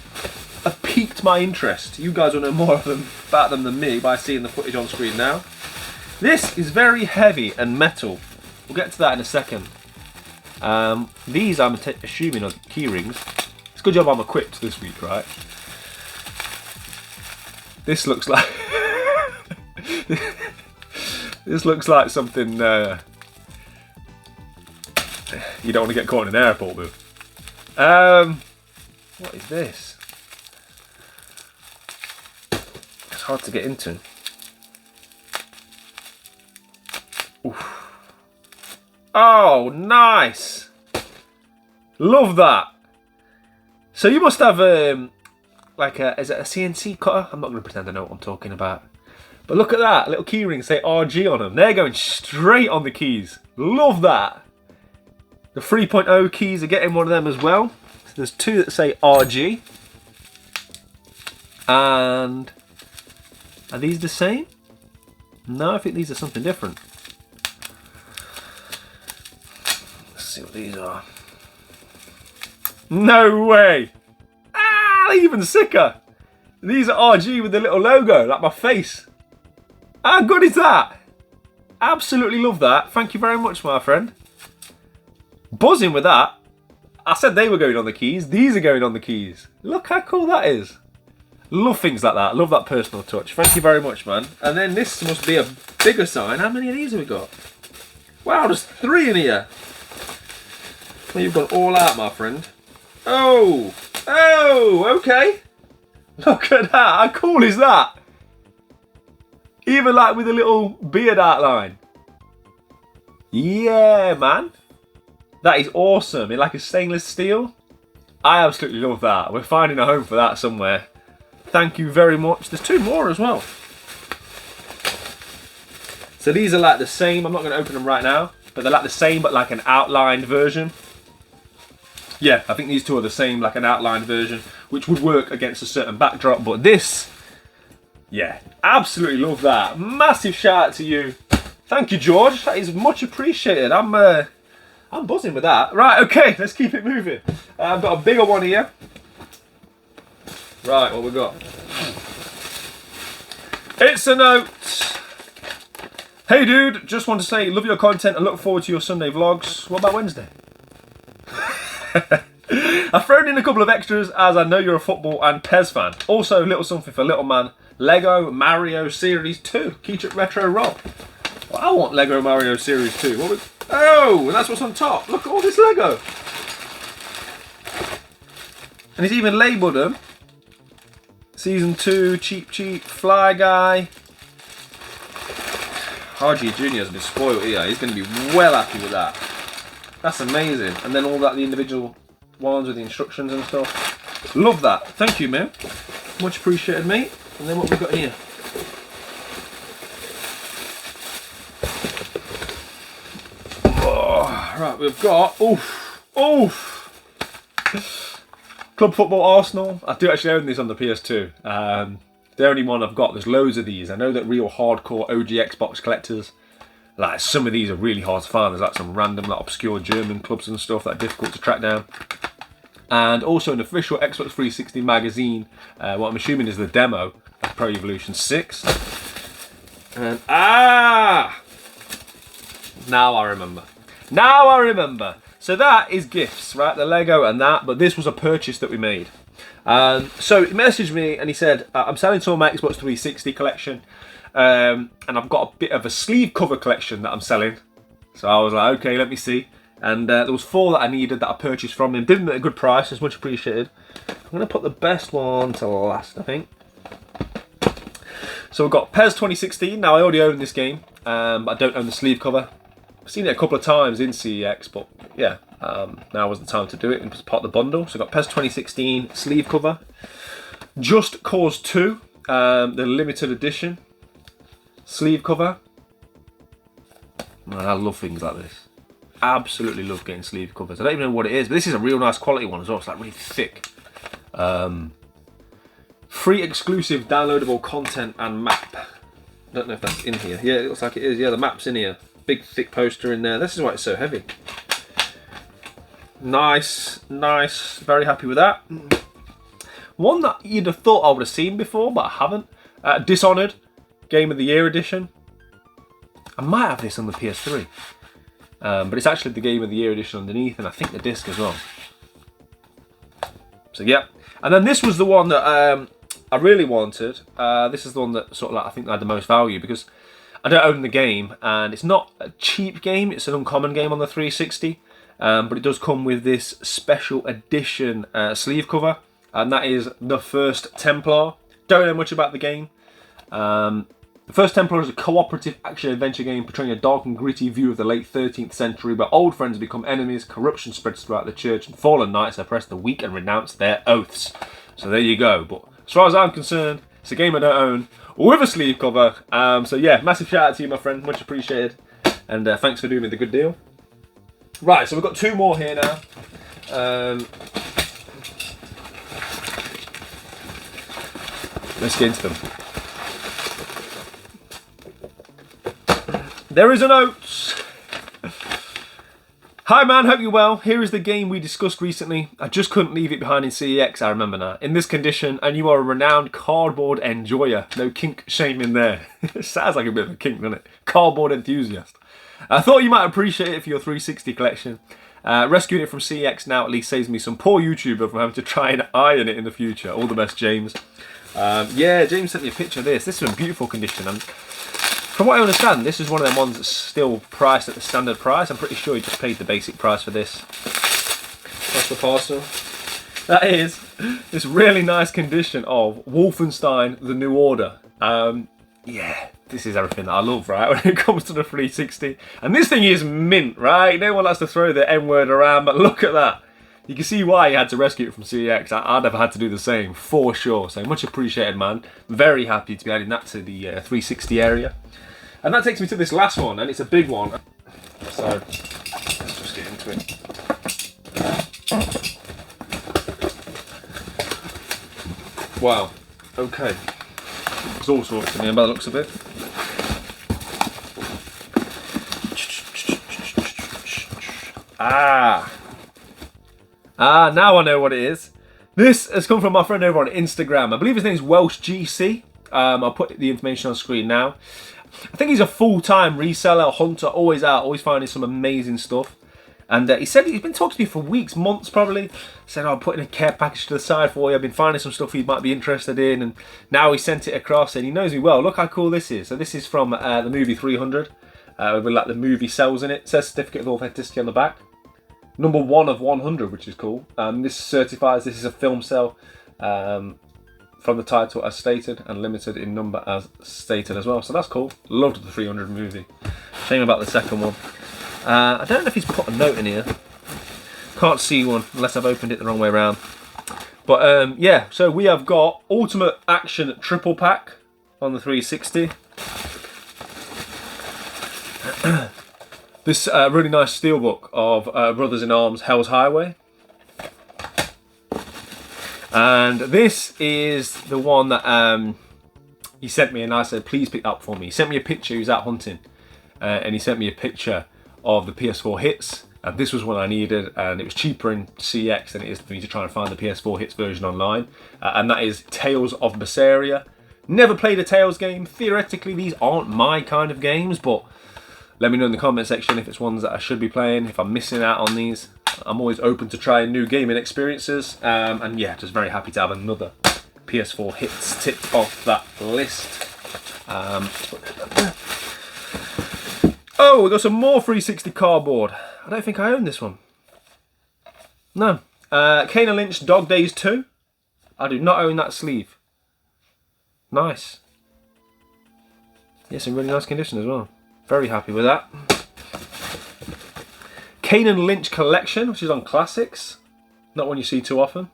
Speaker 1: have piqued my interest. You guys will know more about them than me by seeing the footage on screen now. This is very heavy and metal. We'll get to that in a second. These I'm assuming are key rings. It's a good job I'm equipped this week, right? This looks like this looks like something you don't want to get caught in an airport with. What is this? It's hard to get into. Oof. Oh, nice! Love that. So you must have like is it a CNC cutter? I'm not going to pretend I know what I'm talking about. But look at that, little key rings say RG on them. They're going straight on the keys. Love that. The 3.0 keys are getting one of them as well. So there's 2 that say RG. And are these the same? No, I think these are something different. Let's see what these are. No way! Ah, they're even sicker. These are RG with the little logo, like my face. How good is that? Absolutely love that. Thank you very much, my friend. Buzzing with that. I said they were going on the keys. These are going on the keys. Look how cool that is. Love things like that. Love that personal touch. Thank you very much, man. And then this must be a bigger sign. How many of these have we got? Wow, there's 3 in here. Well, you've gone all out, my friend. Oh, okay. Look at that. How cool is that? Even like with a little beard outline. Yeah, man. That is awesome. In like a stainless steel. I absolutely love that. We're finding a home for that somewhere. Thank you very much. There's 2 more as well. So these are like the same. I'm not going to open them right now. But they're like the same, but like an outlined version. Yeah, I think these 2 are the same, like an outlined version, which would work against a certain backdrop. But this, yeah, absolutely love that. Massive shout out to you. Thank you, George. That is much appreciated. I'm buzzing with that. Right, okay, let's keep it moving. I've got a bigger one here. Right, what we got? It's a note. Hey, dude, just want to say, love your content and look forward to your Sunday vlogs. What about Wednesday? I've thrown in a couple of extras as I know you're a football and Pez fan. Also, a little something for little man. Lego Mario Series 2. Keep it retro Rob. Well, I want Lego Mario Series 2. Oh, and that's what's on top. Look at all this Lego. And he's even labelled them Season 2, Cheap, Fly Guy. RG Jr. has been spoiled here. He's going to be well happy with that. That's amazing. And then all that, the individual ones with the instructions and stuff. Love that. Thank you, man. Much appreciated, mate. And then what we've got here. Oh, right, we've got... Oof. Club Football Arsenal. I do actually own this on the PS2. The only one I've got. There's loads of these. I know that real hardcore OG Xbox collectors, like some of these are really hard to find. There's like some random, like obscure German clubs and stuff that are difficult to track down. And also an official Xbox 360 magazine, what I'm assuming is the demo of Pro Evolution 6. And now I remember. So that is gifts, right? The Lego and that, but this was a purchase that we made. So he messaged me and he said, I'm selling some of my Xbox 360 collection, and I've got a bit of a sleeve cover collection that I'm selling. So I was like, okay, let me see. And there was 4 that I needed that I purchased from him. Did them at a good price, it's much appreciated. I'm going to put the best one to last, I think. So we've got PES 2016. Now I already own this game, but I don't own the sleeve cover. I've seen it a couple of times in CEX, but yeah, now was the time to do it. It was part of the bundle. So I've got PES 2016 sleeve cover. Just Cause 2, the limited edition sleeve cover. Man, I love things like this. Absolutely love getting sleeve covers. I don't even know what it is, but this is a real nice quality one as well. It's like really thick. Free exclusive downloadable content and map. Don't know if that's in here. Yeah, it looks like it is. Yeah, the map's in here. Big thick poster in there. This is why it's so heavy. Nice. Very happy with that. One that you'd have thought I would have seen before, but I haven't. Dishonored Game of the Year edition. I might have this on the PS3. But it's actually the Game of the Year edition underneath, and I think the disc as well. So yeah. And then this was the one that I really wanted. This is the one that sort of like I think had the most value, because I don't own the game, and it's not a cheap game. It's an uncommon game on the 360, but it does come with this special edition sleeve cover, and that is The First Templar. Don't know much about the game. The First Templar is a cooperative action-adventure game portraying a dark and gritty view of the late 13th century, where old friends become enemies, corruption spreads throughout the church, and fallen knights oppress the weak and renounce their oaths. So there you go. But as far as I'm concerned, it's a game I don't own, with a sleeve cover. So yeah, massive shout out to you, my friend. Much appreciated. And thanks for doing me the good deal. Right, so we've got 2 more here now. Let's get into them. There is a note. Hi man, hope you're well. Here is the game we discussed recently. I just couldn't leave it behind in CEX, I remember now. In this condition, and you are a renowned cardboard enjoyer. No kink shame in there. Sounds like a bit of a kink, doesn't it? Cardboard enthusiast. I thought you might appreciate it for your 360 collection. Rescuing it from CEX now at least saves me some poor YouTuber from having to try and iron it in the future. All the best, James. Yeah, James sent me a picture of this. This is in beautiful condition. And from what I understand, this is one of them ones that's still priced at the standard price. I'm pretty sure he just paid the basic price for this. That's the parcel. That is this really nice condition of Wolfenstein: The New Order. Yeah, this is everything that I love, right, when it comes to the 360. And this thing is mint, right? No one likes to throw the N-word around, but look at that. You can see why he had to rescue it from CEX. I'd have had to do the same, for sure. So much appreciated, man. Very happy to be adding that to the 360 area. And that takes me to this last one, and it's a big one. So, let's just get into it. Wow. Okay. There's all sorts in here by the looks of it. Now I know what it is. This has come from my friend over on Instagram. I believe his name is Welsh GC. I'll put the information on screen now. I think he's a full-time reseller, hunter, always out, always finding some amazing stuff. And he said he's been talking to me for weeks, months probably. Said, I'm putting a care package to the side for you. I've been finding some stuff he might be interested in. And now he sent it across and he knows me well. Look how cool this is. So this is from the movie 300. With like the movie cells in it. It says certificate of authenticity on the back. Number 1 of 100, which is cool. This certifies this is a film cell. from the title as stated, and limited in number as stated as well. So that's cool. Loved the 300 movie. Shame about the second one. I don't know if he's put a note in here. Can't see one unless I've opened it the wrong way around. But yeah, so we have got Ultimate Action Triple Pack on the 360. This really nice steelbook of Brothers in Arms Hell's Highway. And this is the one that he sent me, and I said, please pick that up for me. He sent me a picture, he was out hunting, and he sent me a picture of the PS4 hits, and this was one I needed, and it was cheaper in CEX than it is for me to try and find the PS4 hits version online, and that is Tales of Berseria. Never played a Tales game. Theoretically, these aren't my kind of games, but let me know in the comment section if it's ones that I should be playing, if I'm missing out on these. I'm always open to trying new gaming experiences, and yeah, just very happy to have another PS4 hits ticked off that list. Oh, we got some more 360 cardboard. I don't think I own this one. No. Kane and Lynch Dog Days 2. I do not own that sleeve. Nice. Yes, in really nice condition as well. Very happy with that. Kane and Lynch Collection, which is on Classics. Not one you see too often.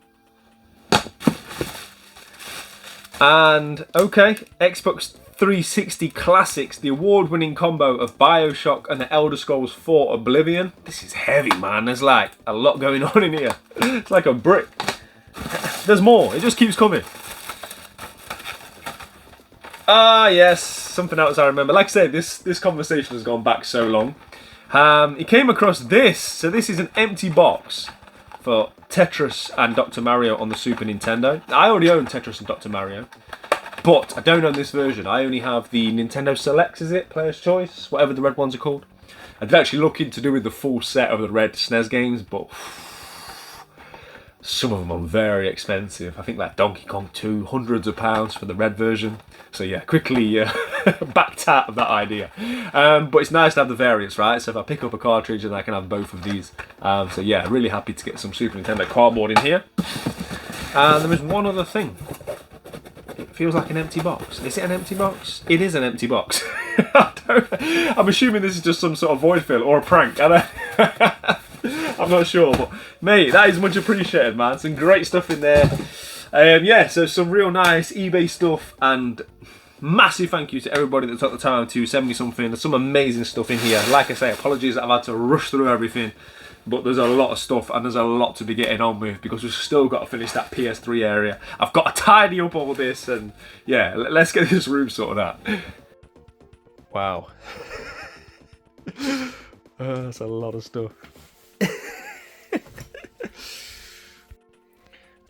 Speaker 1: And, okay, Xbox 360 Classics, the award-winning combo of BioShock and the Elder Scrolls 4 Oblivion. This is heavy, man. There's like a lot going on in here. It's like a brick. There's more. It just keeps coming. Ah, yes. Something else I remember. Like I said, this conversation has gone back so long. He came across this. So this is an empty box for Tetris and Dr. Mario on the Super Nintendo. I already own Tetris and Dr. Mario, but I don't own this version. I only have the Nintendo Selects, is it? Player's Choice? Whatever the red ones are called. I did actually look into doing the full set of the red SNES games, but some of them are very expensive. I think like Donkey Kong 2, hundreds of pounds for the red version. So yeah, quickly backed out of that idea. But it's nice to have the variants, right? So if I pick up a cartridge, then I can have both of these. So yeah, really happy to get some Super Nintendo cardboard in here. And there is one other thing. It feels like an empty box. Is it an empty box? It is an empty box. I'm assuming this is just some sort of void fill or a prank. I'm not sure, but mate, that is much appreciated, man. Some great stuff in there. Yeah, so some real nice eBay stuff, and massive thank you to everybody that took the time to send me something. There's some amazing stuff in here. Like I say, apologies that I've had to rush through everything, but there's a lot of stuff and there's a lot to be getting on with because we've still got to finish that PS3 area. I've got to tidy up all this, and yeah, let's get this room sorted out. Wow. That's a lot of stuff.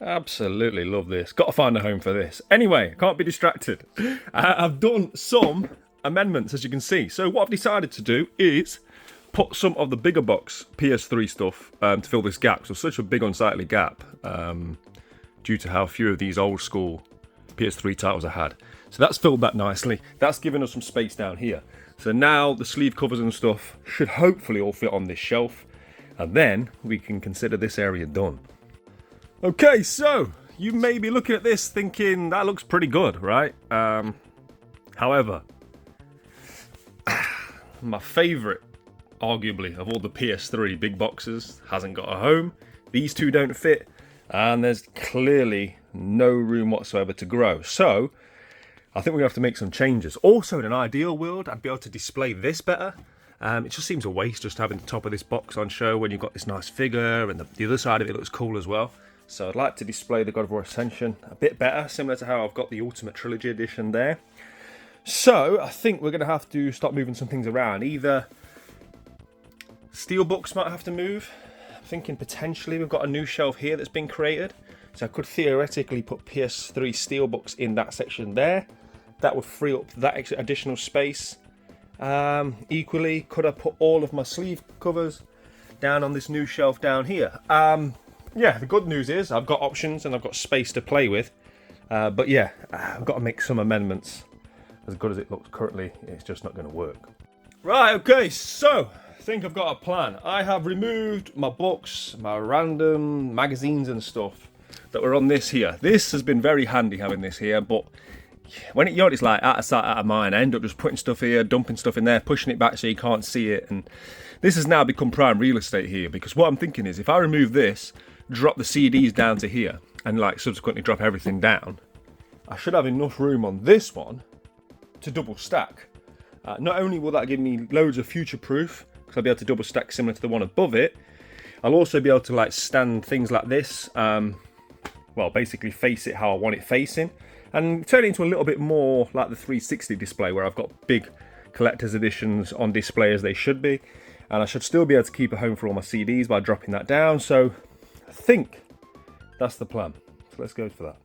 Speaker 1: Absolutely love this. Got to find a home for this. Anyway, can't be distracted. I've done some amendments, as you can see. So what I've decided to do is put some of the bigger box PS3 stuff to fill this gap. So such a big unsightly gap due to how few of these old school PS3 titles I had. So that's filled that nicely. That's given us some space down here. So now the sleeve covers and stuff should hopefully all fit on this shelf. And then we can consider this area done. Okay, so you may be looking at this thinking that looks pretty good, right? However, my favourite, arguably, of all the PS3 big boxes hasn't got a home. These two don't fit, and there's clearly no room whatsoever to grow. So I think we have to make some changes. Also, in an ideal world, I'd be able to display this better. It just seems a waste just having the top of this box on show when you've got this nice figure, and the other side of it looks cool as well. So I'd like to display the God of War Ascension a bit better, similar to how I've got the Ultimate Trilogy Edition there. So I think we're going to have to start moving some things around. Either steelbooks might have to move. I'm thinking potentially we've got a new shelf here that's been created. So I could theoretically put PS3 steelbooks in that section there. That would free up that extra additional space. Equally, could I put all of my sleeve covers down on this new shelf down here? Yeah, the good news is I've got options and I've got space to play with. But yeah, I've got to make some amendments. As good as it looks currently, it's just not going to work. Right, okay, so I think I've got a plan. I have removed my books, my random magazines and stuff
Speaker 2: that were on this here. This has been very handy having this here, but when it's like out of sight, out of mind, I end up just putting stuff here, dumping stuff in there, pushing it back so you can't see it. And this has now become prime real estate here, because what I'm thinking is if I remove this, drop the CDs down to here, and like subsequently drop everything down, I should have enough room on this one to double stack. Not only will that give me loads of future proof, because I'll be able to double stack similar to the one above it, I'll also be able to like stand things like this, well, basically face it how I want it facing, and turn it into a little bit more like the 360 display, where I've got big collector's editions on display as they should be, and I should still be able to keep a home for all my CDs by dropping that down. So I think that's the plan. So let's go for that.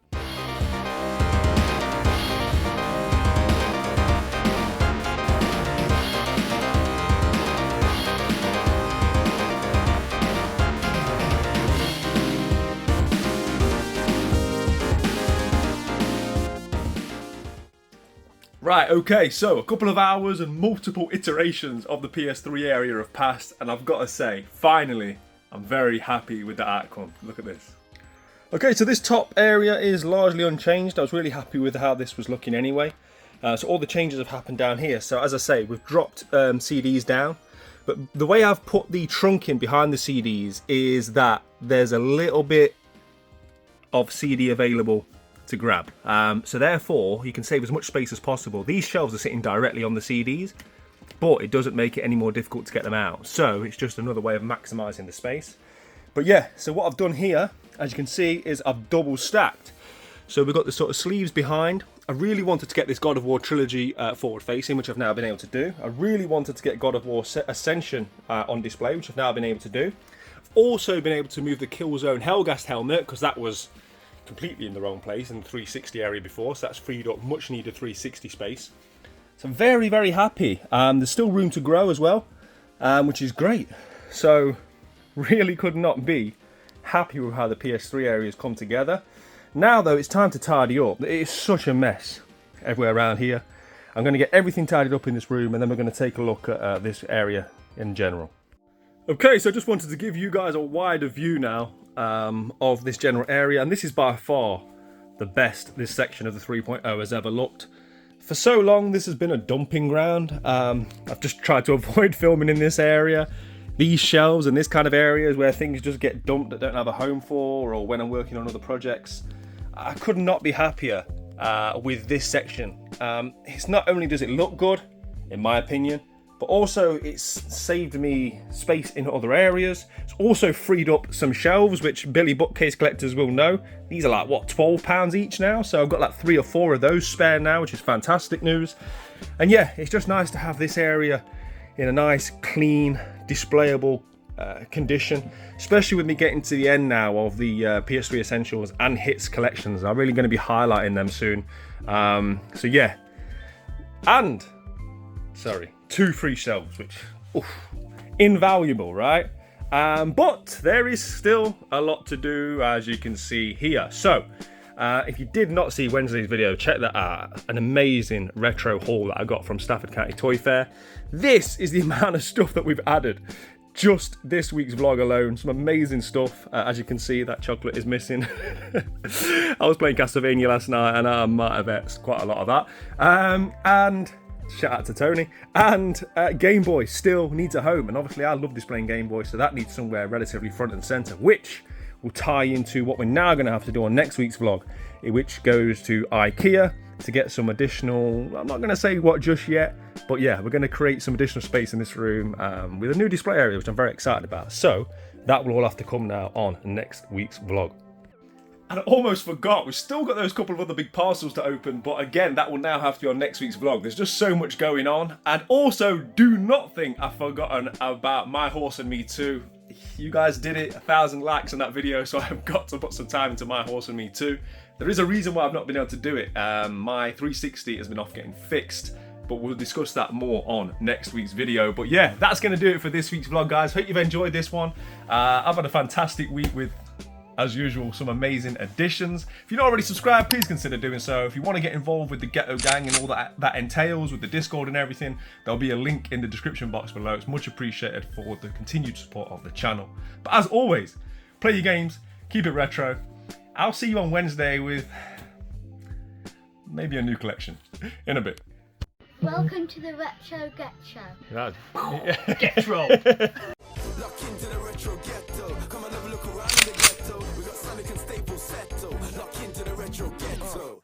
Speaker 2: Right, okay, so a couple of hours and multiple iterations of the PS3 area have passed, and I've got to say, finally, I'm very happy with the outcome. Look at this. Okay, so this top area is largely unchanged. I was really happy with how this was looking anyway. So all the changes have happened down here. So as I say, we've dropped CDs down, but the way I've put the trunk in behind the CDs is that there's a little bit of CD available to grab. So therefore, you can save as much space as possible. These shelves are sitting directly on the CDs, but it doesn't make it any more difficult to get them out. So it's just another way of maximizing the space. But yeah, so what I've done here, as you can see, is I've double stacked. So we've got the sort of sleeves behind. I really wanted to get this God of War trilogy forward facing, which I've now been able to do. I really wanted to get God of War Ascension on display, which I've now been able to do. I've also been able to move the Killzone Hellgast helmet, because that was completely in the wrong place in the 360 area before, so that's freed up much needed 360 space. So I'm very, very happy. There's still room to grow as well, which is great. So really could not be happy with how the PS3 area has come together. Now though, it's time to tidy up. It is such a mess everywhere around here. I'm going to get everything tidied up in this room, and then we're going to take a look at this area in general. Okay, so I just wanted to give you guys a wider view now of this general area, and this is by far the best this section of the 3.0 has ever looked. For so long this has been a dumping ground. I've just tried to avoid filming in this area. These shelves and this kind of areas where things just get dumped that don't have a home for, or when I'm working on other projects. I could not be happier with this section. It's not only does it look good, in my opinion, but also it's saved me space in other areas. It's also freed up some shelves, which Billy bookcase collectors will know. These are like, what, £12 each now? So I've got like 3 or 4 of those spare now, which is fantastic news. And yeah, it's just nice to have this area in a nice, clean, displayable condition, especially with me getting to the end now of the PS3 Essentials and Hits collections. I'm really going to be highlighting them soon. So yeah, and sorry, 2 free shelves, which invaluable, right? But there is still a lot to do, as you can see here. So if you did not see Wednesday's video, check that out. An amazing retro haul that I got from Stafford County Toy Fair. This is the amount of stuff that we've added just this week's vlog alone. Some amazing stuff. As you can see, that chocolate is missing. I was playing Castlevania last night, and I might have ate quite a lot of that. And shout out to Tony. And Game Boy still needs a home, and obviously I love displaying Game Boy, so that needs somewhere relatively front and center, which will tie into what we're now going to have to do on next week's vlog, which goes to IKEA to get some additional, I'm not going to say what just yet, but yeah, we're going to create some additional space in this room with a new display area, which I'm very excited about. So that will all have to come now on next week's vlog. And I almost forgot, we've still got those couple of other big parcels to open, but again, that will now have to be on next week's vlog. There's just so much going on. And also, do not think I've forgotten about My Horse and Me Too. You guys did it, 1,000 likes on that video, so I've got to put some time into My Horse and Me Too. There is a reason why I've not been able to do it. My 360 has been off getting fixed, but we'll discuss that more on next week's video. But yeah, that's going to do it for this week's vlog, guys. Hope you've enjoyed this one. I've had a fantastic week with, as usual, some amazing additions. If you're not already subscribed, please consider doing so. If you want to get involved with the Ghetto gang and all that entails with the Discord and everything, there'll be a link in the description box below. It's much appreciated for the continued support of the channel. But as always, play your games, keep it retro,
Speaker 3: I'll see you on Wednesday with maybe a new collection in a bit.
Speaker 4: Welcome to the Retro Ghetto.
Speaker 2: Ghetto.
Speaker 5: Lock into the retro ghetto. Come and have a look around the ghetto. We got Sonic and Staples settle. Lock into the retro ghetto.